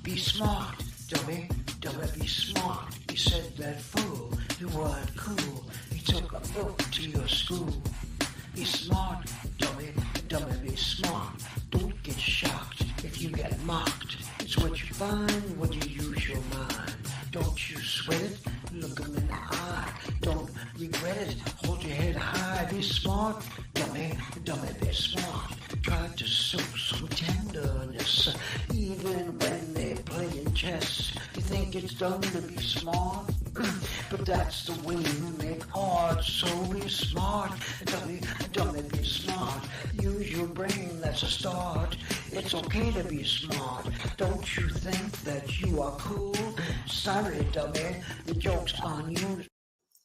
Be smart, dummy, dummy, be smart. He said that fool, you weren't cool. He took a book to your school. Be smart, dummy, dummy, be smart. Don't get shocked if you get mocked. It's what you find when you use your mind. Don't you sweat it, look 'em in the eye. Don't regret it, hold your head high. Be smart, dummy, dummy, be smart. Try to show some tenderness, even when they're playing chess. You think it's dumb to be smart, but that's the way you make art. So be smart, dummy, dummy, be smart. Use your brain, that's a start. It's okay to be smart. Don't you think that you are cool? Sorry, dummy, the joke's on you.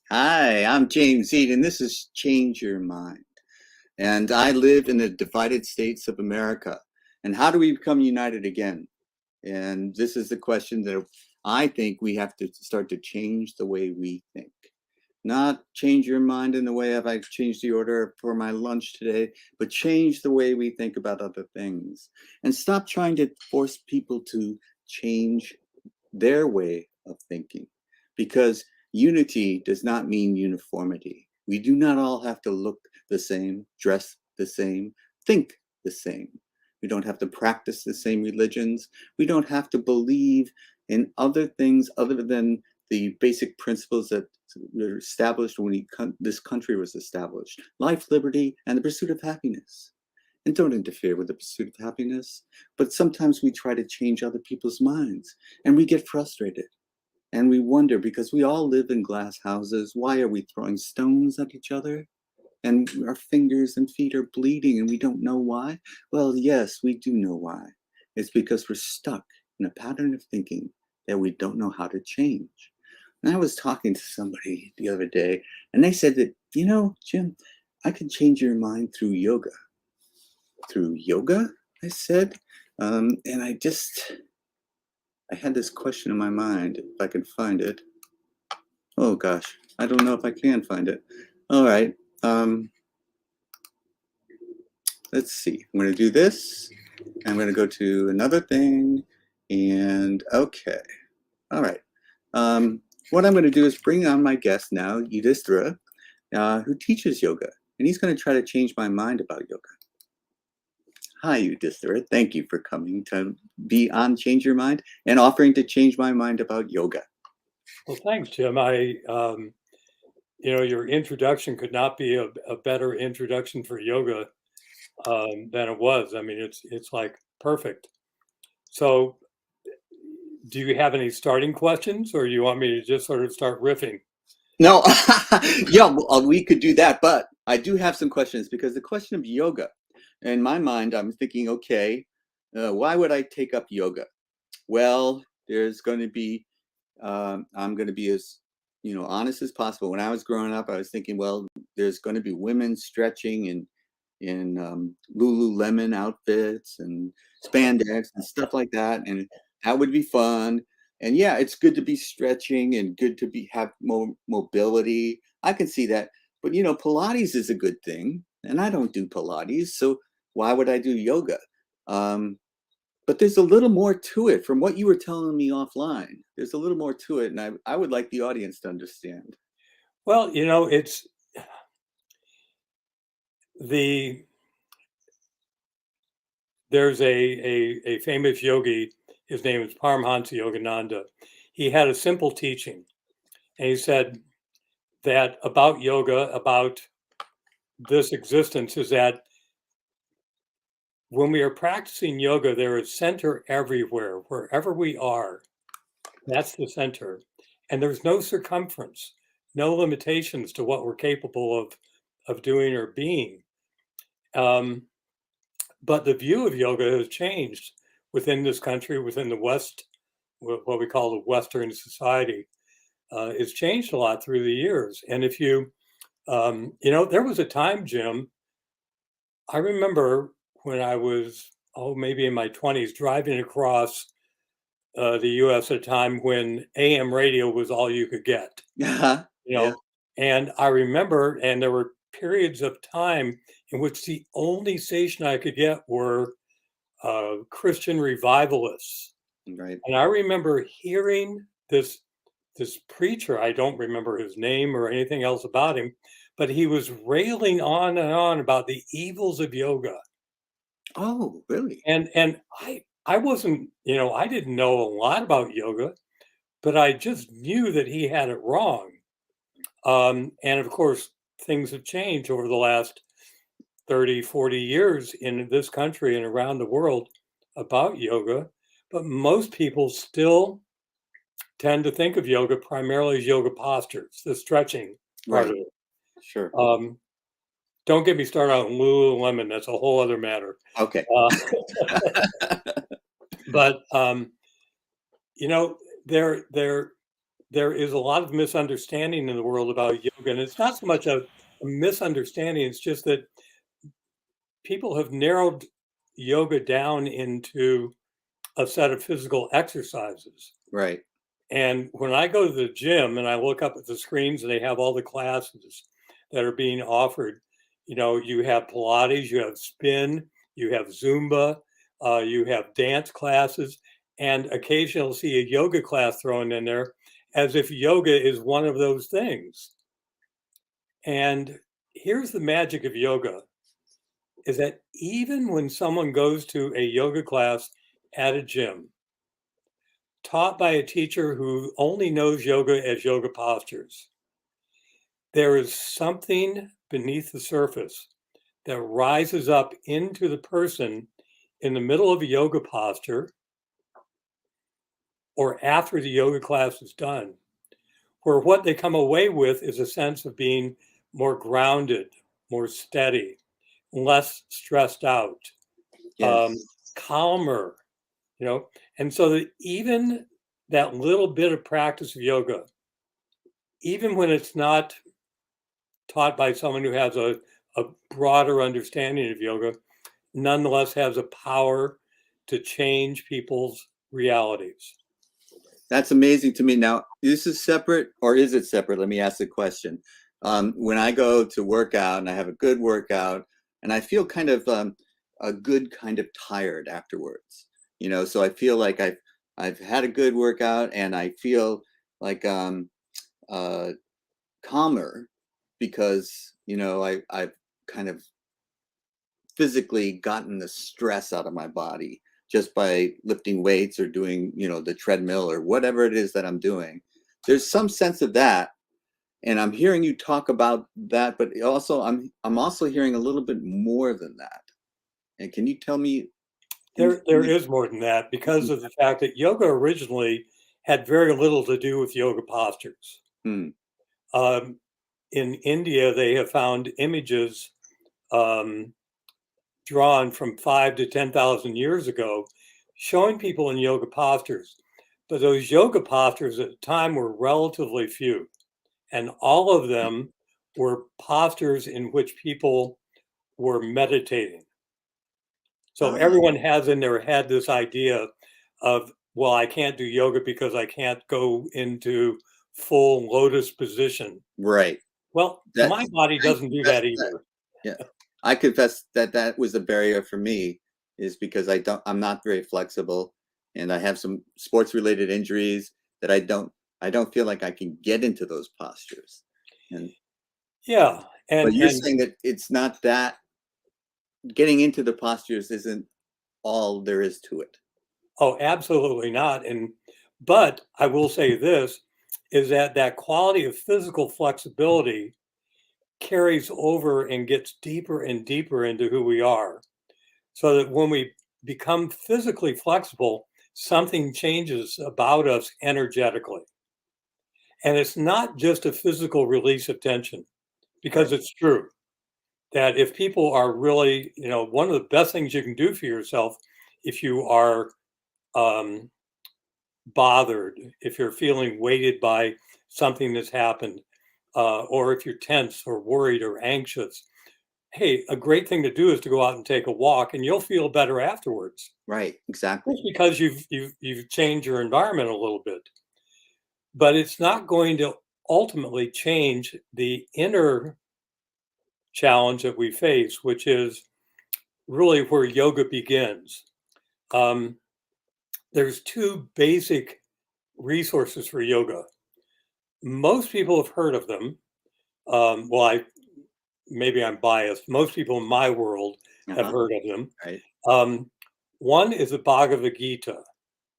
Hi, I'm James Eade, and this is Change Your Mind. And I live in the divided states of America. And how do we become united again? And this is the question that I think we have to start to change the way we think. Not change your mind in the way of I changed the order for my lunch today, but change the way we think about other things. And stop trying to force people to change their way of thinking. Because unity does not mean uniformity. We do not all have to look the same, dress the same, think the same. We don't have to practice the same religions. We don't have to believe in other things other than the basic principles that were established when this country was established. Life, liberty, and the pursuit of happiness. And don't interfere with the pursuit of happiness. But sometimes we try to change other people's minds, and we get frustrated. And we wonder, because we all live in glass houses, why are we throwing stones at each other? And our fingers and feet are bleeding and we don't know why? Well, yes, we do know why. It's because we're stuck in a pattern of thinking that we don't know how to change. And I was talking to somebody the other day, and they said that, Jim, I can change your mind through yoga. Through yoga? I said. And I had this question in my mind, if I can find it. Oh gosh, I don't know if I can find it. All right. Let's see. I'm going to do this. I'm going to go to another thing. And okay. All right. What I'm going to do is bring on my guest now, Yudhishthira, who teaches yoga. And he's going to try to change my mind about yoga. Hi, Yudhishthira. Thank you for coming to be on Change Your Mind and offering to change my mind about yoga. Well, thanks, Jim. Your introduction could not be a better introduction for yoga than it was. I mean, it's like perfect. So, do you have any starting questions, or you want me to just sort of start riffing? No, yeah, we could do that, but I do have some questions because the question of yoga, in my mind, I'm thinking, okay, why would I take up yoga? Well, there's going to be, I'm going to be as honest as possible. When I was growing up, I was thinking, well, there's going to be women stretching in Lululemon outfits and spandex and stuff like that, and that would be fun. And yeah, it's good to be stretching and good to have more mobility. I can see that, but Pilates is a good thing, and I don't do Pilates, so why would I do yoga? But there's a little more to it from what you were telling me offline. There's a little more to it, and I would like the audience to understand. Well, it's there's a famous yogi. His name is Paramahansa Yogananda. He had a simple teaching, and he said that about yoga, about this existence, is that when we are practicing yoga, there is center everywhere, wherever we are. That's the center. And there's no circumference, no limitations to what we're capable of doing or being. But the view of yoga has changed within this country, within the West, what we call the Western society. It's changed a lot through the years. And if there was a time, Jim, I remember when I was, maybe in my 20s, driving across the U.S. at a time when AM radio was all you could get. Yeah. And I remember, and there were periods of time in which the only station I could get were Christian revivalists. Right. And I remember hearing this preacher, I don't remember his name or anything else about him, but he was railing on and on about the evils of yoga. Oh, really? And I wasn't, I didn't know a lot about yoga, but I just knew that he had it wrong. And of course, things have changed over the last 30, 40 years in this country and around the world about yoga. But most people still tend to think of yoga primarily as yoga postures, the stretching part of Right. it. Sure. Don't get me started on Lululemon. That's a whole other matter. Okay. Uh, but you know, there there is a lot of misunderstanding in the world about yoga, and it's not so much a misunderstanding. It's just that people have narrowed yoga down into a set of physical exercises. Right. And when I go to the gym and I look up at the screens and they have all the classes that are being offered, you have Pilates, you have spin, you have Zumba, you have dance classes, and occasionally you'll see a yoga class thrown in there as if yoga is one of those things. And here's the magic of yoga is that even when someone goes to a yoga class at a gym, taught by a teacher who only knows yoga as yoga postures, there is something beneath the surface that rises up into the person in the middle of a yoga posture or after the yoga class is done, where what they come away with is a sense of being more grounded, more steady, less stressed out, um, Yes. calmer, and so that even that little bit of practice of yoga, even when it's not taught by someone who has a broader understanding of yoga, nonetheless has a power to change people's realities. That's amazing to me. Now, this is separate, or is it separate? Let me ask the question. When I go to work out and I have a good workout, and I feel kind of a good kind of tired afterwards, so I feel like I've had a good workout, and I feel like uh, calmer because I've kind of physically gotten the stress out of my body just by lifting weights or doing the treadmill or whatever it is that I'm doing. There's some sense of that, and I'm hearing you talk about that, but also I'm also hearing a little bit more than that. And can you tell me? There is more than that because of the fact that yoga originally had very little to do with yoga postures. Hmm. In India, they have found images um, drawn from 5 to 10,000 years ago showing people in yoga postures. But those yoga postures at the time were relatively few, and all of them were postures in which people were meditating. So Ah, everyone has in their head this idea of, well, I can't do yoga because I can't go into full lotus position. right. Well, That my body I doesn't do confess that that. either. Yeah, I confess that that was a barrier for me, is because I'm not very flexible, and I have some sports related injuries that I don't feel like I can get into those postures. And Yeah, but and you're and saying that it's not that getting into the postures isn't all there is to it. oh, absolutely not. But I will say this is that that quality of physical flexibility carries over and gets deeper and deeper into who we are. So that when we become physically flexible, something changes about us energetically. And it's not just a physical release of tension, because Right. it's true that if people are really, one of the best things you can do for yourself if you are um, bothered, if you're feeling weighted by something that's happened, or if you're tense or worried or anxious, hey, a great thing to do is to go out and take a walk, and you'll feel better afterwards. Right. Exactly. Just because you've changed your environment a little bit, but it's not going to ultimately change the inner challenge that we face, which is really where yoga begins. Um, there's two basic resources for yoga. Most people have heard of them. Maybe I'm biased. Most people in my world have Uh-huh. heard of them. Right. Um, one is the Bhagavad Gita,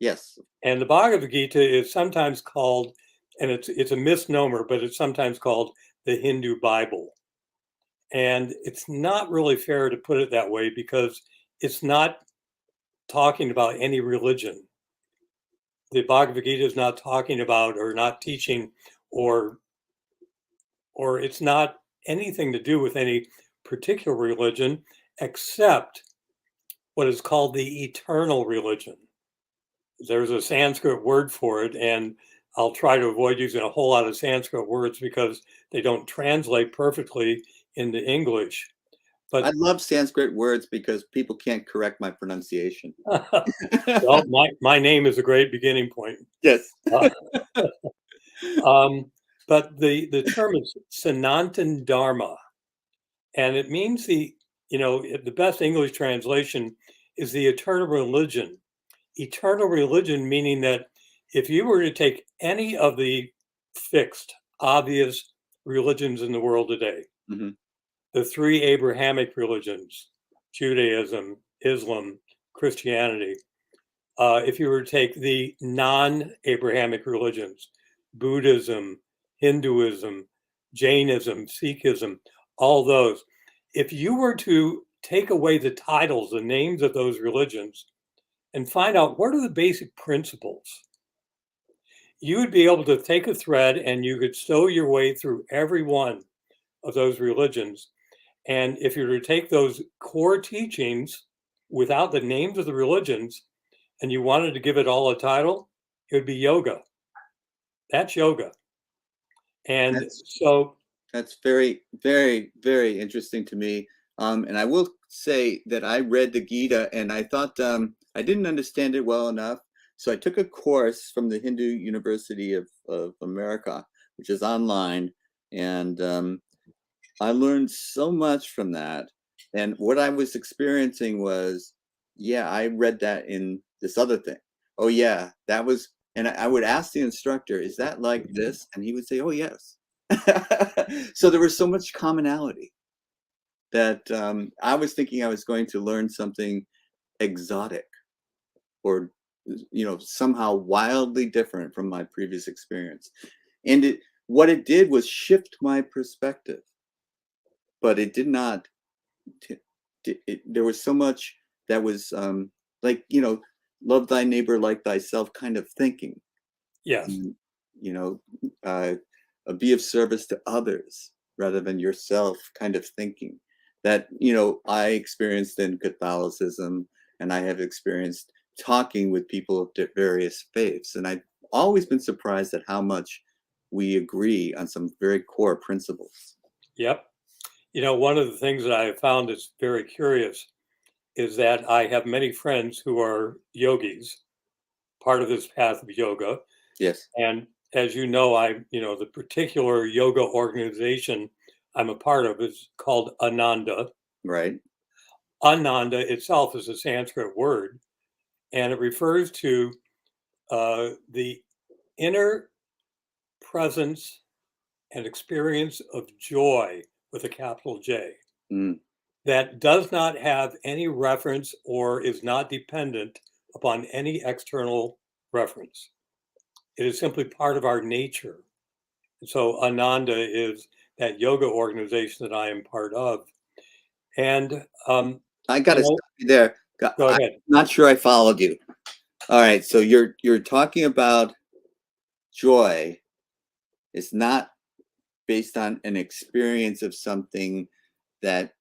Yes. and the Bhagavad Gita is sometimes called, and it's a misnomer, but it's sometimes called the Hindu Bible. And it's not really fair to put it that way because it's not talking about any religion. The Bhagavad Gita is not talking about or not teaching or it's not anything to do with any particular religion except what is called the eternal religion. There's a Sanskrit word for it, and I'll try to avoid using a whole lot of Sanskrit words because they don't translate perfectly into English. I But love Sanskrit words because people can't correct my pronunciation. well, my name is a great beginning point. Yes. Uh, but the term is Sanatan Dharma, and it means the best English translation is the eternal religion. Eternal religion meaning that if you were to take any of the fixed, obvious religions in the world today, Hmm. the three Abrahamic religions, Judaism, Islam, Christianity, if you were to take the non-Abrahamic religions, Buddhism, Hinduism, Jainism, Sikhism, all those, if you were to take away the titles, the names of those religions, and find out what are the basic principles, you would be able to take a thread and you could sew your way through every one of those religions. And if you were to take those core teachings without the names of the religions and you wanted to give it all a title, it would be yoga. That's yoga. And That's so, that's very, very, very interesting to me. And I will say that I read the Gita and I thought I didn't understand it well enough. So I took a course from the Hindu University of America, which is online, and I learned so much from that. And what I was experiencing was, yeah, I read that in this other thing. Oh, yeah, that was, and I would ask the instructor, is that like this? And he would say, oh, yes. So there was so much commonality that I was thinking I was going to learn something exotic or, somehow wildly different from my previous experience. And what it did was shift my perspective, but it did not there was so much that was like love thy neighbor like thyself kind of thinking. yes, And, you know uh, be of service to others rather than yourself kind of thinking that I experienced in Catholicism, and I have experienced talking with people of various faiths, and I've always been surprised at how much we agree on some very core principles. yep. One of the things that I have found is very curious is that I have many friends who are yogis, part of this path of yoga. Yes. And as the particular yoga organization I'm a part of is called Ananda. Right. Ananda itself is a Sanskrit word, and it refers to the inner presence and experience of joy with a capital J Mm. that does not have any reference or is not dependent upon any external reference. It is simply part of our nature. So Ananda is that yoga organization that I am part of. And, I got you to know, stop you there. go I'm ahead. not sure I followed you. All right, so you're talking about joy. It's not based on an experience of something that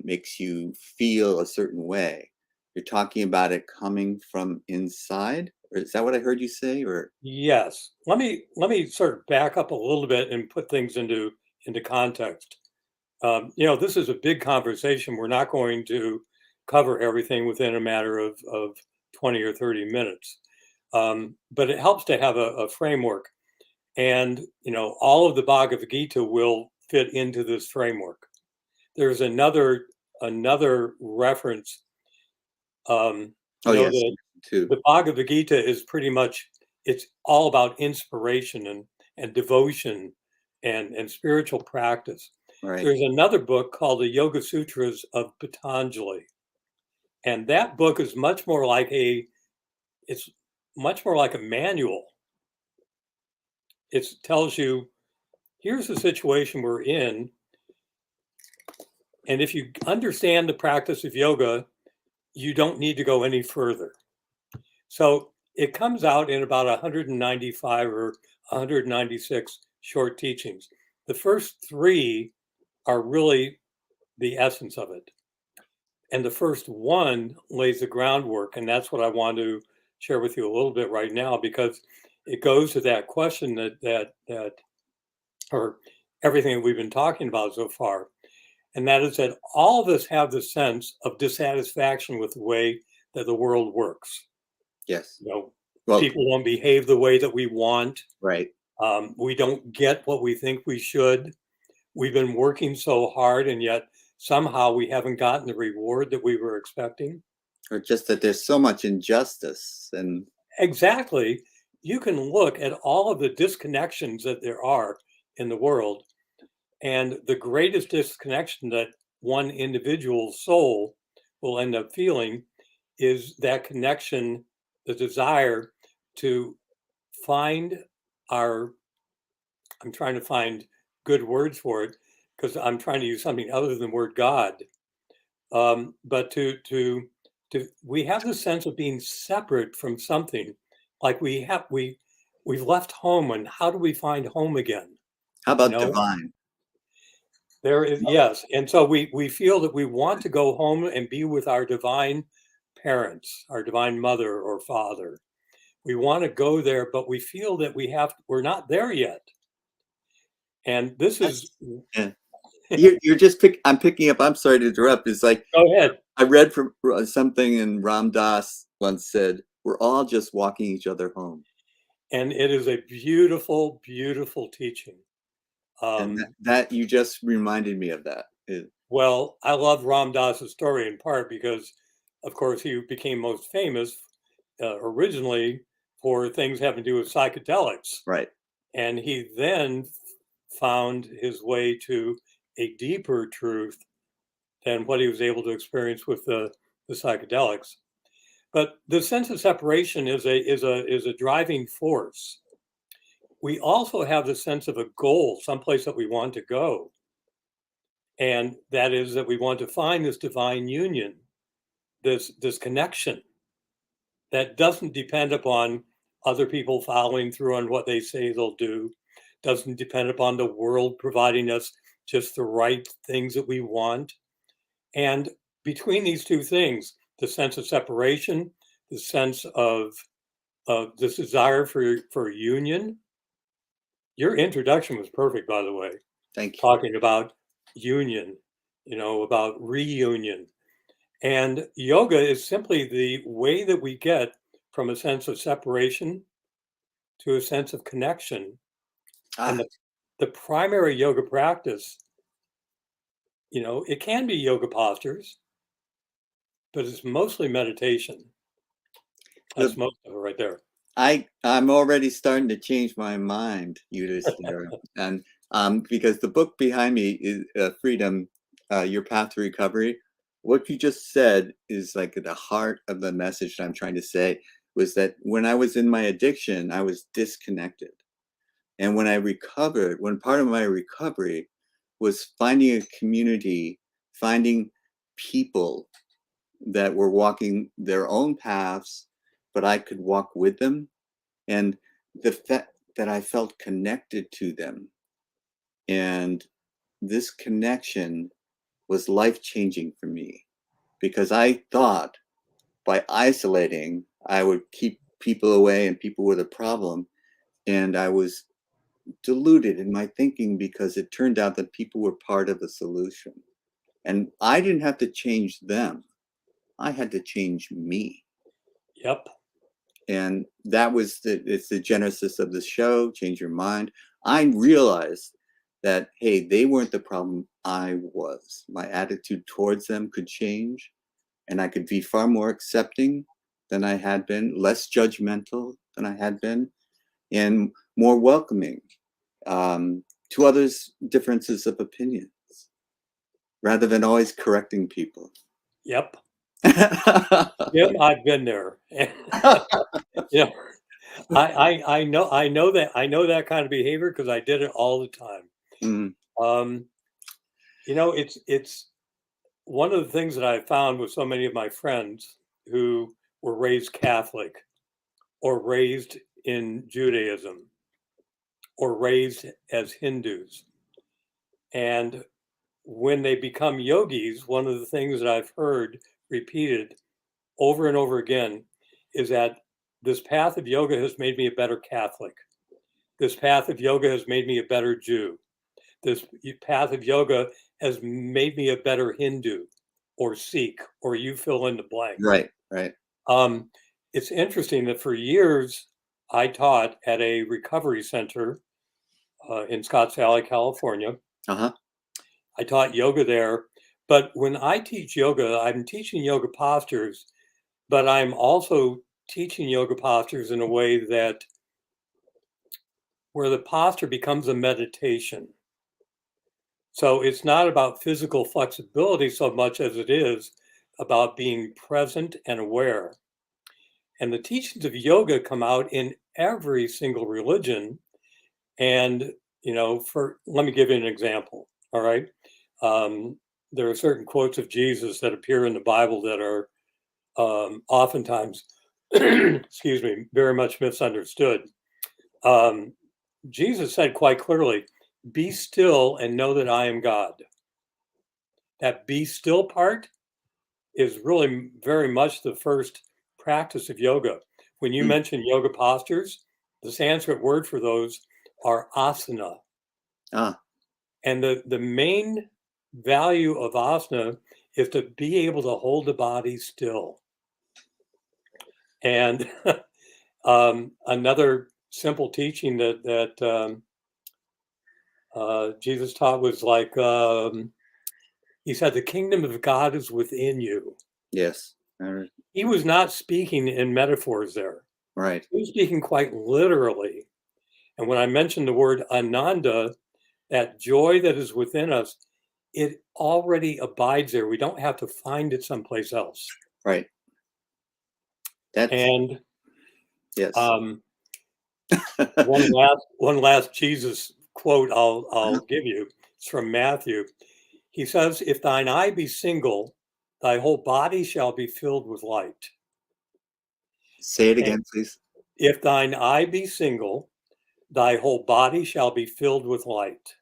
makes you feel a certain way. You're talking about it coming from inside, or is that what I heard you say? Or Yes. Let me sort of back up a little bit and put things into context. This is a big conversation. We're not going to cover everything within a matter of 20 or 30 minutes. But it helps to have a framework. And, all of the Bhagavad Gita will fit into this framework. There's another reference, oh yes, that too. The Bhagavad Gita is pretty much, it's all about inspiration and devotion and spiritual practice. Right. There's another book called the Yoga Sutras of Patanjali. And that book is much more like it's much more like a manual. It tells you, here's the situation we're in. And if you understand the practice of yoga, you don't need to go any further. So it comes out in about 195 or 196 short teachings. The first 3 are really the essence of it. And the first one lays the groundwork. And that's what I want to share with you a little bit right now, because it goes to that question that or everything that we've been talking about so far. And that is that all of us have the sense of dissatisfaction with the way that the world works. Yes. You know, Well, people don't behave the way that we want. right. We don't get what we think we should. We've been working so hard, and yet somehow we haven't gotten the reward that we were expecting. Or just that there's so much injustice. And Exactly. You can look at all of the disconnections that there are in the world, and the greatest disconnection that one individual soul will end up feeling is that connection, the desire to find our, I'm trying to find good words for it because I'm trying to use something other than the word God. But we have the sense of being separate from something, like we've left home, and how do we find home again? how You about know, divine? there is, yes, and so we feel that we want to go home and be with our divine parents, our divine mother or father. We want to go there, but we feel that we're not there yet. And this is, Yeah. You're just I'm picking up. I'm sorry to interrupt. It's like, go ahead. I read from something, and Ram Dass once said, "We're all just walking each other home." And it is a beautiful, beautiful teaching. And that you just reminded me of that. Well, I love Ram Dass's story in part because, of course, he became most famous originally for things having to do with psychedelics. Right. And he then found his way to a deeper truth than what he was able to experience with the psychedelics. But the sense of separation is a driving force. We also have the sense of a goal, someplace that we want to go. And that is that we want to find this divine union, this connection that doesn't depend upon other people following through on what they say they'll do, doesn't depend upon the world providing us just the right things that we want. And between these two things, the sense of separation, the sense of this desire for union. Your introduction was perfect, by the way. Thank you. Talking about union, about reunion. And yoga is simply the way that we get from a sense of separation to a sense of connection. And the primary yoga practice, it can be yoga postures, but it's mostly meditation. That's most of it right there. I'm already starting to change my mind, Yudhishthira, and because the book behind me is Freedom, Your Path to Recovery. What you just said is like the heart of the message that I'm trying to say, was that when I was in my addiction, I was disconnected. And when I recovered, when part of my recovery was finding a community, finding people that were walking their own paths, but I could walk with them. And the fact that I felt connected to them. And this connection was life-changing for me, because I thought by isolating, I would keep people away and people were the problem. And I was deluded in my thinking, because it turned out that people were part of the solution. And I didn't have to change them. I had to change me. Yep. And that was it's the genesis of the show, Change Your Mind. I realized that, hey, they weren't the problem, I was. My attitude towards them could change, and I could be far more accepting than I had been, less judgmental than I had been, and more welcoming to others' differences of opinions, rather than always correcting people. Yep. Jim, I've been there. Yeah. I know that kind of behavior because I did it all the time. Mm, It's one of the things that I found with so many of my friends who were raised Catholic or raised in Judaism or raised as Hindus. And when they become yogis, one of the things that I've heard repeated over and over again is that this path of yoga has made me a better Catholic. This path of yoga has made me a better Jew. This path of yoga has made me a better Hindu or Sikh, or you fill in the blank. right. It's interesting that for years I taught at a recovery center in Scotts Valley, California. Uh-huh. I taught yoga there. But when I teach yoga, I'm teaching yoga postures, but I'm also teaching yoga postures in a way that where the posture becomes a meditation. So it's not about physical flexibility so much as it is about being present and aware. And the teachings of yoga come out in every single religion. And, let me give you an example. All right. There are certain quotes of Jesus that appear in the Bible that are oftentimes, excuse me, very much misunderstood. Jesus said quite clearly, "Be still and know that I am God." That "be still" part is really very much the first practice of yoga. When you mention yoga postures, the Sanskrit word for those are asana. Ah, And the main value of asana is to be able to hold the body still. And another simple teaching that Jesus taught was like, he said, the kingdom of God is within you. yes. He was not speaking in metaphors there. Right. He was speaking quite literally. And when I mentioned the word ananda, that joy that is within us, it already abides there. We don't have to find it someplace else. Right. That's And yes. one last Jesus quote I'll give you. It's from Matthew. He says, "If thine eye be single, thy whole body shall be filled with light." Say it And again, please. if thine eye be single, thy whole body shall be filled with light.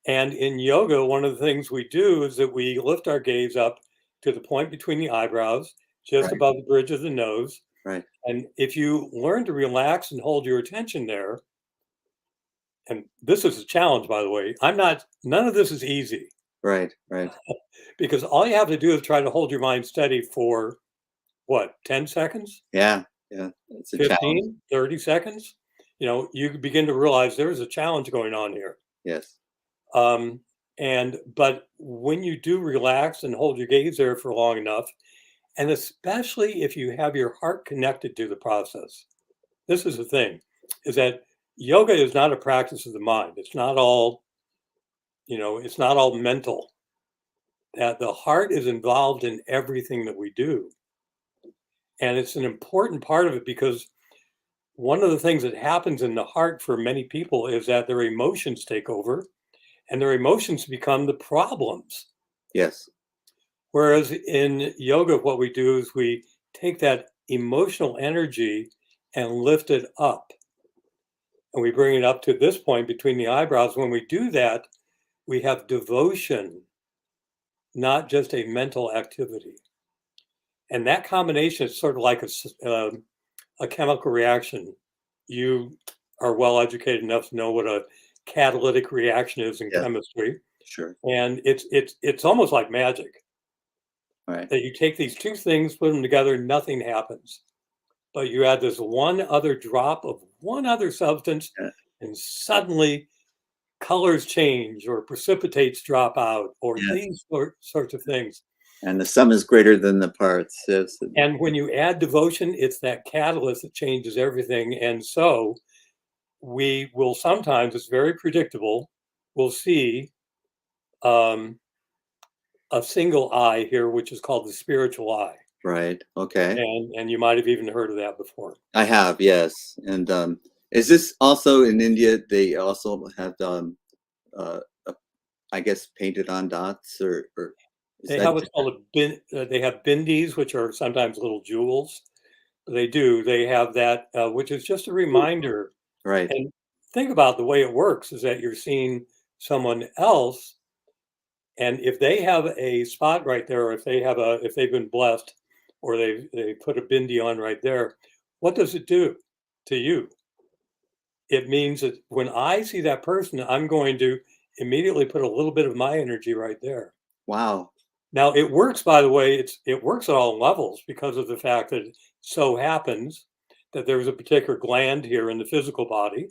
And in yoga, one of the things we do is that we lift our gaze up to the point between the eyebrows, just Right. above the bridge of the nose. Right. And if you learn to relax and hold your attention there, and this is a challenge, by the way, none of this is easy. Right. Because all you have to do is try to hold your mind steady for what, 10 seconds? Yeah. It's a 15, challenge. 30 seconds? You begin to realize there's a challenge going on here. Yes. But when you do relax and hold your gaze there for long enough, and especially if you have your heart connected to the process, this is the thing, is that yoga is not a practice of the mind. It's not all, it's not all mental. That the heart is involved in everything that we do. And it's an important part of it because one of the things that happens in the heart for many people is that their emotions take over and their emotions become the problems. Yes. Whereas in yoga, what we do is we take that emotional energy and lift it up. And we bring it up to this point between the eyebrows. When we do that, we have devotion, not just a mental activity. And that combination is sort of like a chemical reaction. You are well educated enough to know what a catalytic reaction is in chemistry. Sure. And it's almost like magic. Right. That you take these two things, put them together, nothing happens. But you add this one other drop of one other substance, and suddenly colors change or precipitates drop out or these sorts of things. And the sum is greater than the parts. Yes. And when you add devotion, it's that catalyst that changes everything. And so we will sometimes, it's very predictable, we'll see a single eye here, which is called the spiritual eye. Right. Okay. And you might have even heard of that before. I have, yes. And is this also in India? They also have, uh, I guess, painted on dots, or is They that have what's called they have bindis, which are sometimes little jewels. They do. They have that, which is just a reminder. right? And think about the way it works is that you're seeing someone else, and if they have a spot right there, or if they've been blessed, or they put a bindi on right there, what does it do to you? It means that when I see that person, I'm going to immediately put a little bit of my energy right there. Wow. Now it works, by the way, it works at all levels because of the fact that it so happens that there's a particular gland here in the physical body.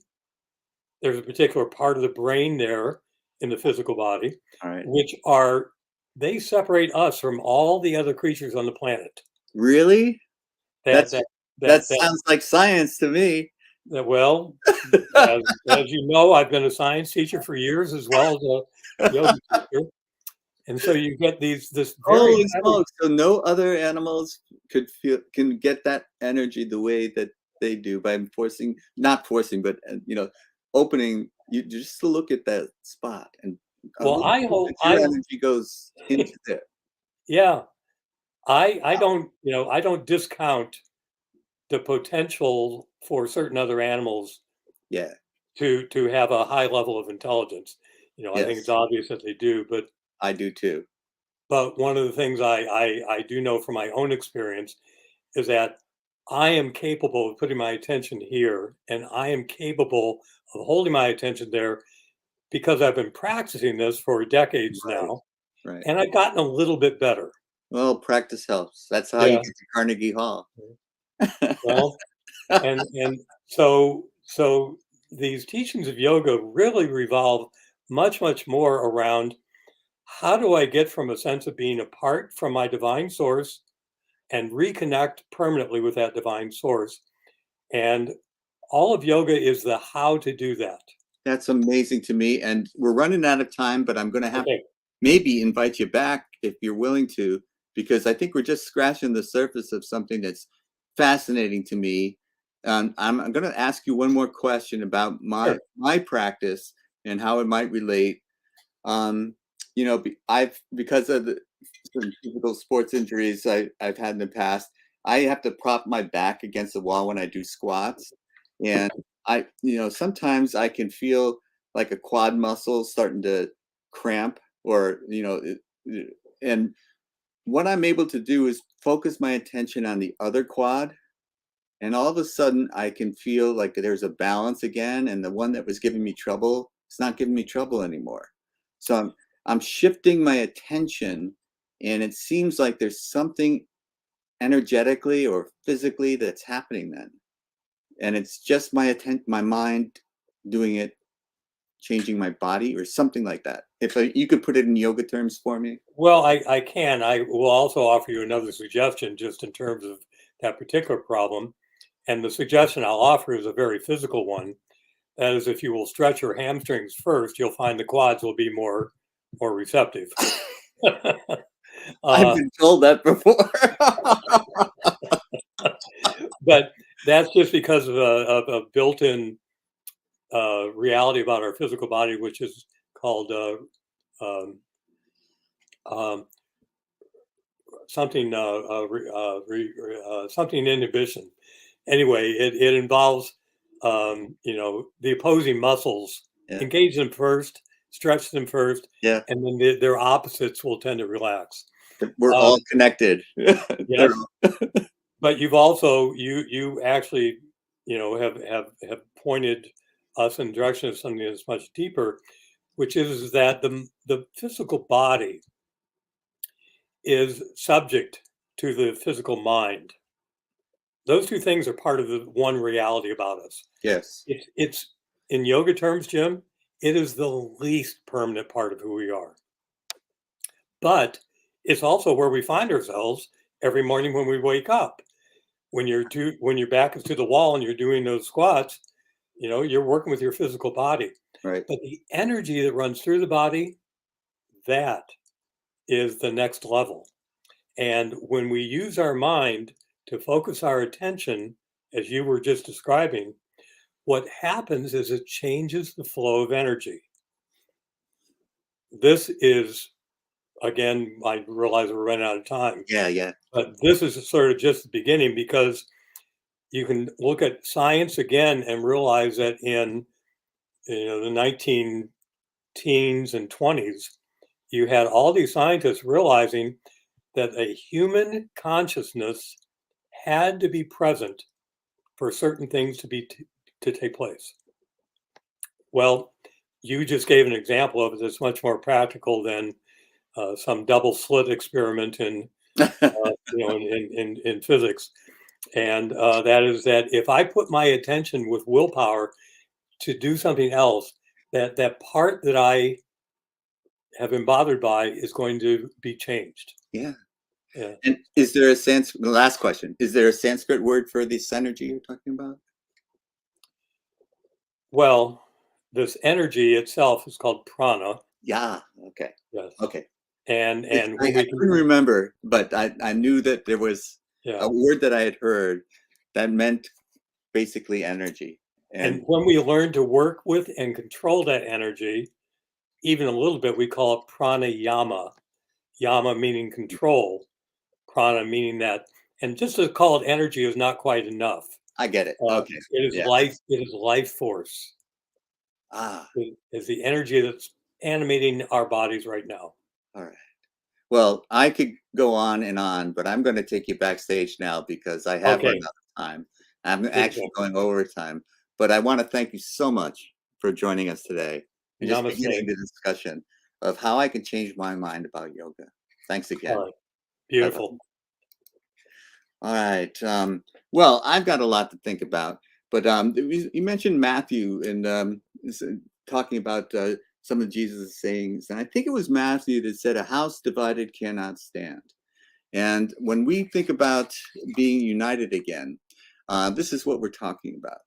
There's a particular part of the brain there in the physical body, All right. they separate us from all the other creatures on the planet. Really? That That's that that that that, sounds like science to me. that well, as you know, I've been a science teacher for years as well as a yoga teacher. And so you get this very Holy smokes! So no other animals can get that energy the way that they do by not forcing, but opening. You just to look at that spot, and a well, little I bit hope of your energy goes into there. yeah, I don't, I don't discount the potential for certain other animals Yeah. to have a high level of intelligence. I think it's Yes, obvious that they do, I do too. but one of the things I do know from my own experience is that I am capable of putting my attention here, and I am capable of holding my attention there because I've been practicing this for decades Right. now, Right. and I've gotten a little bit better. Well, practice helps. That's how you Yeah. get to Carnegie Hall. Well, and so these teachings of yoga really revolve much more around how do I get from a sense of being apart from my divine source and reconnect permanently with that divine source. And all of yoga is the how to do that. That's amazing to me. And we're running out of time, but I'm going to have to Okay. maybe invite you back if you're willing to, because I think we're just scratching the surface of something that's fascinating to me. I'm going to ask you one more question about my Sure. my practice and how it might relate. I've because of the some physical sports injuries I've had in the past, I have to prop my back against the wall when I do squats, and sometimes I can feel like a quad muscle starting to cramp, or and what I'm able to do is focus my attention on the other quad, and all of a sudden I can feel like there's a balance again, and the one that was giving me trouble, it's not giving me trouble anymore. So I'm shifting my attention, and it seems like there's something energetically or physically that's happening then. And it's just my mind doing it, changing my body or something like that. If you could put it in yoga terms for me. Well, I can. I will also offer you another suggestion just in terms of that particular problem. And the suggestion I'll offer is a very physical one. That is, if you will stretch your hamstrings first, you'll find the quads will be more receptive. I've uh, been told that before. but that's just because of a built-in reality about our physical body, which is called um, um, something something inhibition. Anyway, it involves the opposing muscles. Yeah. Engage them first, stretch them first, Yeah. and then their opposites will tend to relax. We're all connected. Yes, but you've also you actually have pointed us in the direction of something that's much deeper, which is that the physical body is subject to the physical mind. Those two things are part of the one reality about us. Yes. It's in yoga terms, Jim, it is the least permanent part of who we are. But it's also where we find ourselves every morning when we wake up. When your back is to the wall and you're doing those squats, you're working with your physical body. Right. But the energy that runs through the body, that is the next level. And when we use our mind to focus our attention, as you were just describing, what happens is it changes the flow of energy. This is, again, I realize we're running out of time. Yeah. But this is sort of just the beginning, because you can look at science again and realize that in the 19 teens and 20s, you had all these scientists realizing that a human consciousness had to be present for certain things to take place. Well, you just gave an example of it that's much more practical than some double slit experiment in in physics. And that is that if I put my attention with willpower to do something else, that part that I have been bothered by is going to be changed. Yeah. Yeah. And is there the last question, is there a Sanskrit word for this energy you're talking about? Well, this energy itself is called prana. Yeah. Okay. Yes. Okay. And I when we couldn't remember, but I knew that there was a word that I had heard that meant basically energy. And when we learn to work with and control that energy, even a little bit, we call it pranayama. Yama meaning control, prana meaning that. And just to call it energy is not quite enough. I get it. Okay. It is life. It is life force. It is the energy that's animating our bodies right now. All right. Well, I could go on, but I'm going to take you backstage now because I have run out of time. I'm actually going overtime. But I want to thank you so much for joining us today and just beginning the discussion of how I can change my mind about yoga. Thanks again. All right. Beautiful. All right. Well, I've got a lot to think about, but you mentioned Matthew and talking about some of Jesus' sayings, and I think it was Matthew that said, "A house divided cannot stand." And when we think about being united again, this is what we're talking about.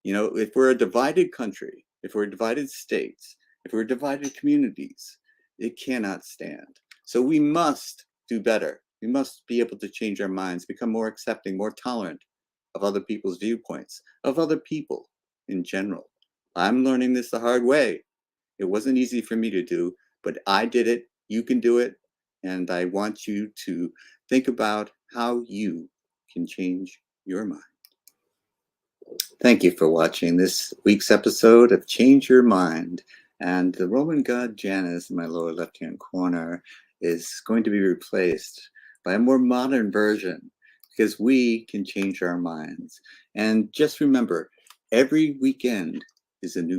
If we're a divided country, if we're divided states, if we're divided communities, it cannot stand. So we must do better. We must be able to change our minds, become more accepting, more tolerant of other people's viewpoints, of other people in general. I'm learning this the hard way. It wasn't easy for me to do, but I did it. You can do it. And I want you to think about how you can change your mind. Thank you for watching this week's episode of Change Your Mind. And the Roman god Janus in my lower left-hand corner is going to be replaced by a more modern version because we can change our minds. And just remember, every weekend is a new